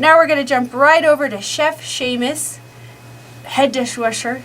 Now we're going to jump right over to Chef Sheamus, head dishwasher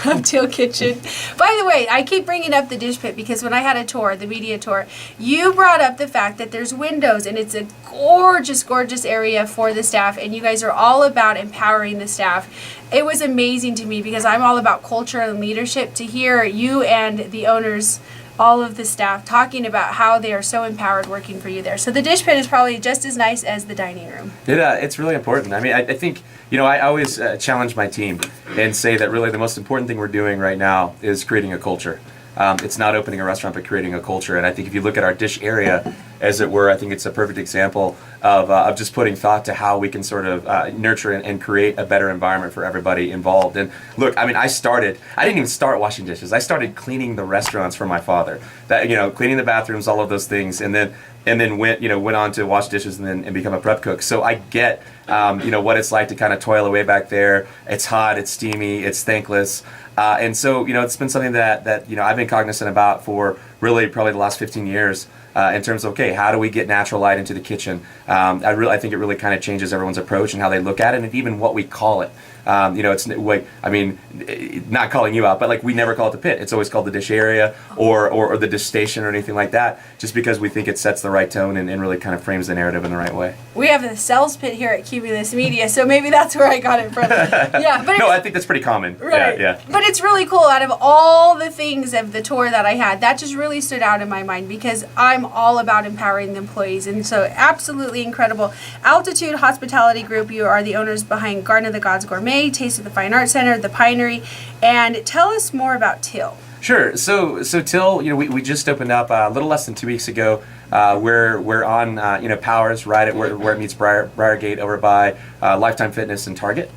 of Till Kitchen. By the way, I keep bringing up the dish pit because when I had a tour, the media tour, you brought up the fact that there's windows and it's a gorgeous, gorgeous area for the staff, and you guys are all about empowering the staff. It was amazing to me because I'm all about culture and leadership. To hear you and the owners, all of the staff, talking about how they are so empowered working for you there. So the dish pit is probably just as nice as the dining room. It's really important. I mean, I think, I always challenge my team and say that really the most important thing we're doing right now is creating a culture. It's not opening a restaurant, but creating a culture. And I think if you look at our dish area, as it were, I think it's a perfect example of just putting thought to how we can sort of nurture and create a better environment for everybody involved. And look, I mean, I didn't even start washing dishes. I started cleaning the restaurants for my father. Cleaning the bathrooms, all of those things, and then went on to wash dishes and become a prep cook. So I get what it's like to kind of toil away back there. It's hot, it's steamy, it's thankless. And so, it's been something that I've been cognizant about for really probably the last 15 years in terms of, okay, how do we get natural light into the kitchen? I think it really kind of changes everyone's approach and how they look at it and even what we call it. It's like, I mean, not calling you out, but like we never call it the pit. It's always called the dish area or the dish station or anything like that, just because we think it sets the right tone and really kind of frames the narrative in the right way. We have the sales pit here at Cumulus Media, so maybe that's where I got it from. Yeah, but no, I think that's pretty common. Right. Yeah. But it's really cool. Out of all the things of the tour that I had, that just really stood out in my mind because I'm all about empowering the employees, and so absolutely incredible. Altitude Hospitality Group, you are the owners behind Garden of the Gods Gourmet, Taste of the Fine Arts Center, the Pinery, and tell us more about Till. Sure. So Till, we just opened up a little less than 2 weeks ago. We're on Powers, right at where it meets Briargate over by Lifetime Fitness and Target.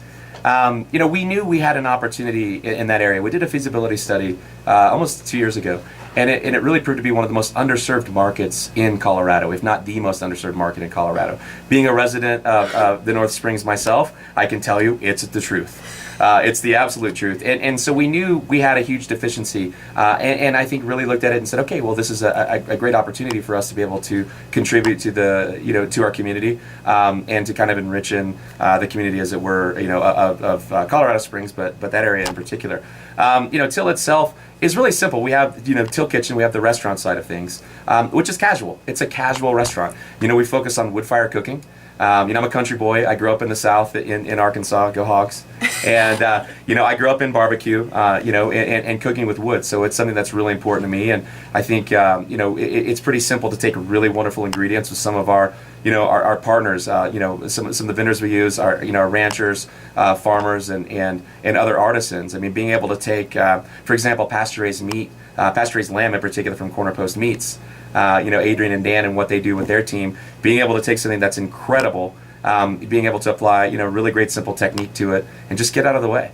We knew we had an opportunity in that area. We did a feasibility study almost 2 years ago, and it really proved to be one of the most underserved markets in Colorado, if not the most underserved market in Colorado. Being a resident of the North Springs myself, I can tell you it's the truth. It's the absolute truth. And so we knew we had a huge deficiency, and I think really looked at it and said, okay, well, this is a great opportunity for us to be able to contribute to to our community, and to kind of enrich the community, as it were, of Colorado Springs, but that area in particular. Till itself is really simple. We have, Till Kitchen, we have the restaurant side of things, which is casual. It's a casual restaurant. We focus on wood fire cooking. I'm a country boy. I grew up in the South in Arkansas, go Hogs. And, I grew up in barbecue, and cooking with wood. So it's something that's really important to me. And I think, it's pretty simple to take really wonderful ingredients with some of our partners, some of the vendors we use are, ranchers, farmers, and other artisans. I mean, being able to take, for example, pasture-raised meat, pasture-raised lamb in particular from Corner Post Meats, Adrian and Dan and what they do with their team, being able to take something that's incredible, being able to apply, really great simple technique to it and just get out of the way.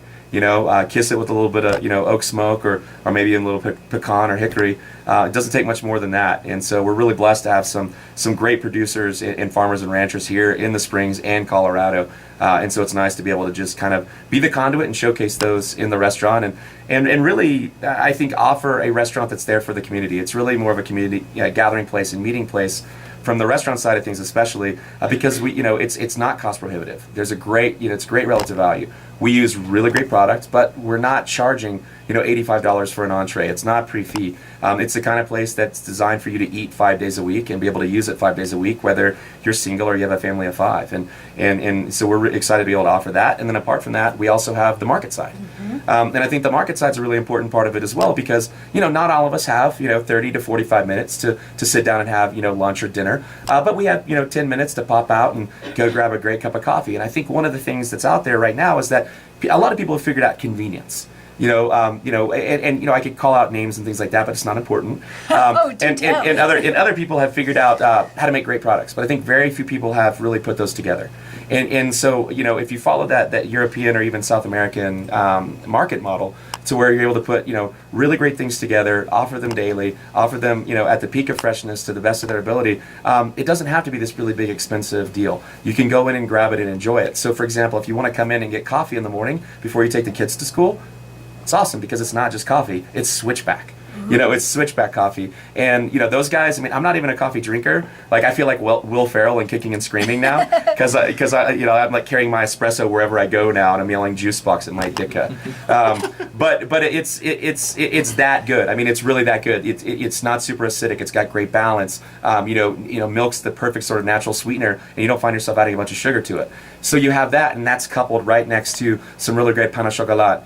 Kiss it with a little bit of, oak smoke or maybe a little pecan or hickory. It doesn't take much more than that. And so we're really blessed to have some great producers and farmers and ranchers here in the Springs and Colorado. And so it's nice to be able to just kind of be the conduit and showcase those in the restaurant and really, I think, offer a restaurant that's there for the community. It's really more of a community gathering place and meeting place from the restaurant side of things, especially because it's not cost prohibitive. There's a great, it's great relative value. We use really great products, but we're not charging, $85 for an entree. It's not pre-fee. It's the kind of place that's designed for you to eat 5 days a week and be able to use it 5 days a week, whether you're single or you have a family of 5. And so we're excited to be able to offer that. And then apart from that, we also have the market side. Mm-hmm. And I think the market side is a really important part of it as well because, not all of us have, 30 to 45 minutes to sit down and have, lunch or dinner. But we have, 10 minutes to pop out and go grab a great cup of coffee. And I think one of the things that's out there right now is that a lot of people have figured out convenience. I could call out names and things like that, but it's not important. And other people have figured out how to make great products, but I think very few people have really put those together. And so, if you follow that European or even South American market model to where you're able to put, really great things together, offer them daily, offer them, at the peak of freshness to the best of their ability, it doesn't have to be this really big expensive deal. You can go in and grab it and enjoy it. So, for example, if you want to come in and get coffee in the morning before you take the kids to school, it's awesome because it's not just coffee, it's switchback. It's switchback coffee. And those guys, I mean, I'm not even a coffee drinker. Like, I feel like Will Ferrell and Kicking and Screaming now, because I'm like carrying my espresso wherever I go now, and I'm yelling juice box at my ditka. But it's that good. I mean, it's really that good. It's not super acidic. It's got great balance. Milk's the perfect sort of natural sweetener, and you don't find yourself adding a bunch of sugar to it. So you have that, and that's coupled right next to some really great pain au chocolat,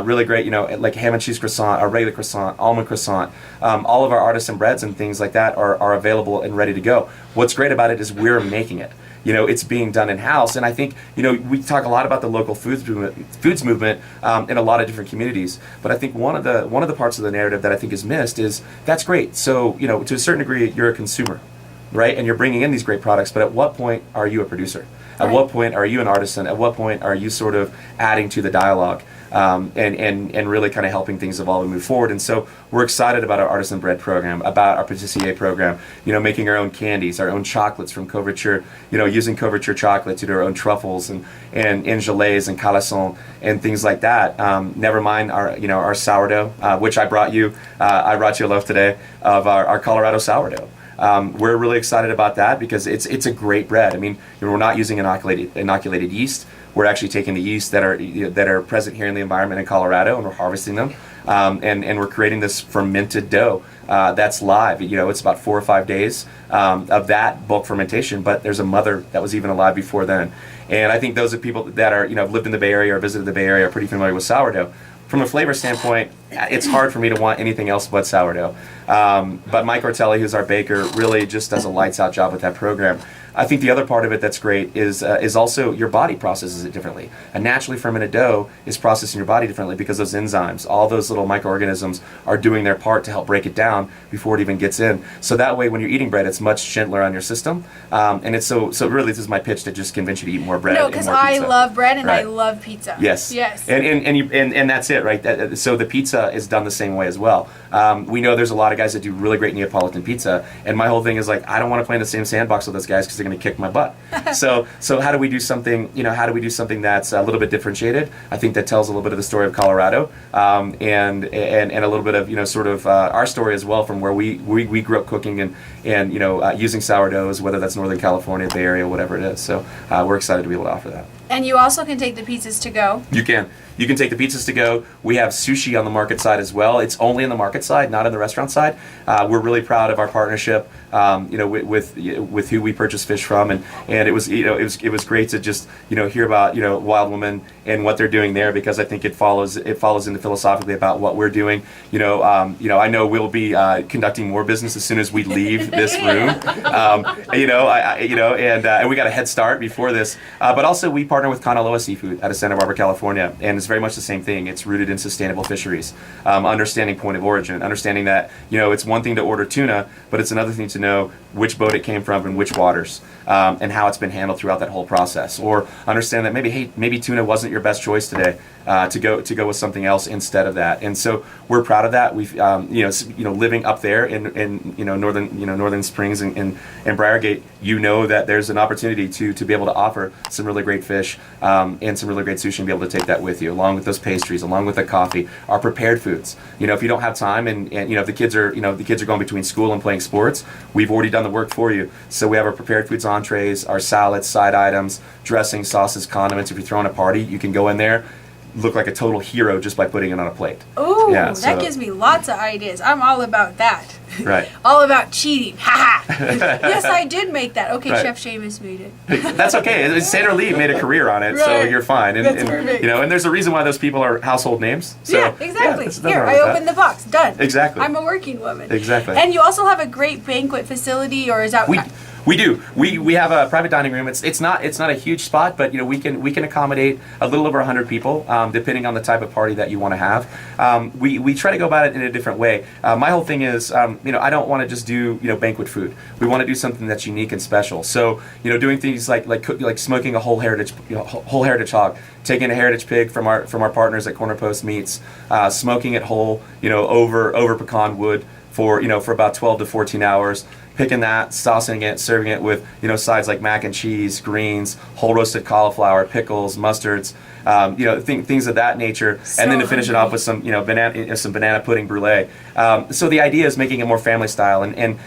really great, like ham and cheese croissant, a regular croissant, almond croissant. All of our artisan breads and things like that are available and ready to go. What's great about it is we're making it. It's being done in-house, and I think, we talk a lot about the local foods movement in a lot of different communities, but I think one of the parts of the narrative that I think is missed is that's great. So, to a certain degree, you're a consumer, right? And you're bringing in these great products, but at what point are you a producer? At what point are you an artisan? At what point are you sort of adding to the dialogue and really kind of helping things evolve and move forward? And so we're excited about our artisan bread program, about our patisserie program, making our own candies, our own chocolates from couverture, using couverture chocolate to do our own truffles and gelées and calassons and things like that. Never mind our sourdough, which I brought you a loaf today of our Colorado sourdough. We're really excited about that because it's a great bread. I mean, we're not using inoculated yeast. We're actually taking the yeast that are present here in the environment in Colorado, and we're harvesting them, and we're creating this fermented dough that's live. It's about 4 or 5 days of that bulk fermentation, but there's a mother that was even alive before then. And I think those are people that are have lived in the Bay Area or visited the Bay Area are pretty familiar with sourdough. From a flavor standpoint, it's hard for me to want anything else but sourdough. But Mike Ortelli, who's our baker, really just does a lights out job with that program. I think the other part of it that's great is also your body processes it differently. A naturally fermented dough is processed in your body differently because those enzymes, all those little microorganisms, are doing their part to help break it down before it even gets in. So that way, when you're eating bread, it's much gentler on your system. And it's so really, this is my pitch to just convince you to eat more bread. No, because I love bread and right. I love pizza. Yes. And that's it, right? So the pizza is done the same way as well. We know there's a lot of guys that do really great Neapolitan pizza, and my whole thing is like, I don't want to play in the same sandbox with those guys because they're going to kick my butt. So how do we do something? How do we do something that's a little bit differentiated? I think that tells a little bit of the story of Colorado, and a little bit of sort of our story as well, from where we grew up cooking and using sourdoughs, whether that's Northern California, Bay Area, whatever it is. So we're excited to be able to offer that. And you also can take the pizzas to go. You can. You can take the pizzas to go. We have sushi on the market side as well. It's only in the market side, not in the restaurant side. We're really proud of our partnership, with who we purchase fish from, and it was great to just hear about Wild Woman and what they're doing there, because I think it follows into philosophically about what we're doing. I know we'll be conducting more business as soon as we leave this room. And we got a head start before this. But also we partner with Kanaloa Seafood out of Santa Barbara, California, and it's very much the same thing. It's rooted in sustainable fisheries, understanding point of origin, understanding that it's one thing to order tuna, but it's another thing to know which boat it came from and which waters, and how it's been handled throughout that whole process. Or understand that maybe tuna wasn't your best choice today, to go with something else instead of that. And so we're proud of that. We've living up there in Northern Springs and Briargate, that there's an opportunity to be able to offer some really great fish and some really great sushi, and be able to take that with you, along with those pastries, along with the coffee, our prepared foods. If you don't have time and if the kids are going between school and playing sports, we've already done the work for you. So we have our prepared foods entrees, our salads, side items, dressings, sauces, condiments. If you're throwing a party, you can go in there, look like a total hero just by putting it on a plate. Ooh, yeah, that gives me lots of ideas. I'm all about that. Right. All about cheating. Ha ha. Yes, I did make that. Okay, right. Chef Sheamus made it. That's okay. Sandra Lee made a career on it, right. So you're fine. That's perfect. And there's a reason why those people are household names. So, yeah, exactly. Here, I opened the box. Done. Exactly. I'm a working woman. Exactly. And you also have a great banquet facility, or is that? We do. We have a private dining room. It's not a huge spot, but we can accommodate a little over 100 people, depending on the type of party that you want to have. We try to go about it in a different way. My whole thing is, I don't want to just do banquet food. We want to do something that's unique and special. So doing things like smoking a whole heritage hog taking a heritage pig from our partners at Corner Post Meats, smoking it whole, over pecan wood for about 12 to 14 hours. Picking that, saucing it, serving it with sides like mac and cheese, greens, whole roasted cauliflower, pickles, mustards, things of that nature, and then to finish it off with some banana pudding brulee. So the idea is making it more family style, and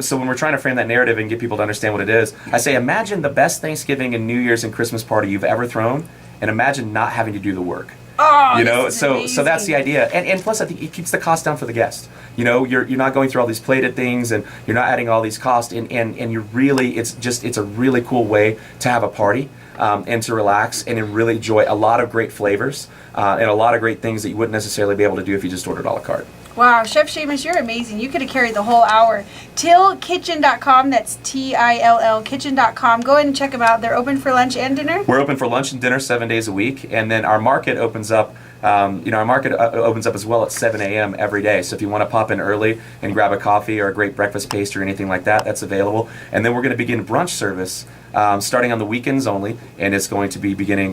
so when we're trying to frame that narrative and get people to understand what it is, I say imagine the best Thanksgiving and New Year's and Christmas party you've ever thrown, and imagine not having to do the work. Oh, so that's the idea, and plus I think it keeps the cost down for the guest. You're not going through all these plated things, and you're not adding all these costs, and you're really it's a really cool way to have a party and to relax and to really enjoy a lot of great flavors and a lot of great things that you wouldn't necessarily be able to do if you just ordered a la carte. Wow, Chef Sheamus, you're amazing. You could have carried the whole hour. Tillkitchen.com, that's Till kitchen.com. Go ahead and check them out. They're open for lunch and dinner? We're open for lunch and dinner 7 days a week, and then our market opens up. Opens up as well at 7 a.m. every day. So if you want to pop in early and grab a coffee or a great breakfast pastry or anything like that, that's available. And then we're going to begin brunch service starting on the weekends only, and it's going to be beginning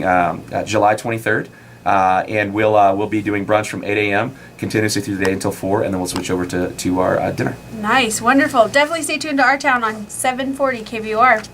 July 23rd. And we'll be doing brunch from 8 a.m. continuously through the day until 4, and then we'll switch over to our dinner. Nice, wonderful. Definitely stay tuned to Our Town on 740 KVOR.